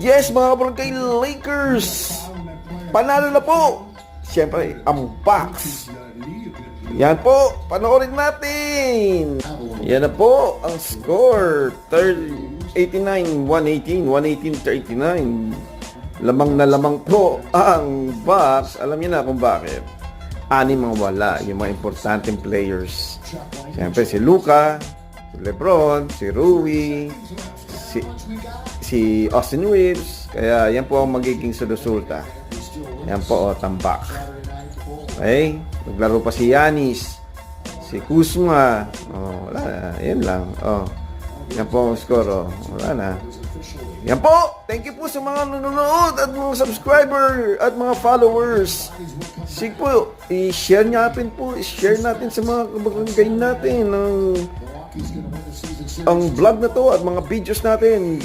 Yes, mga barangay Lakers! Panalo na po! Siyempre, ang Bucks. Yan po, panoorin natin! Yan na po ang score. 89-118, 118-39. Lamang na lamang po ang Bucks. Alam niyo na kung bakit. Anim ang wala, yung mga importanteng players. Siyempre si Luka, si Lebron, si Rui, si Austin Reeves. Kaya yan po ang magiging resulta. Yan po, tambak. Okay? Naglaro pa si Giannis, si Kuzma. Oh, wala na. Yan lang. Oh. Yan po ang score. Oh. Wala na. Yan po. Thank you po sa mga nanonood at mga subscriber at mga followers. Sige po, i-share natin po. I-share natin sa mga kabarangay natin ang vlog na to at mga videos natin.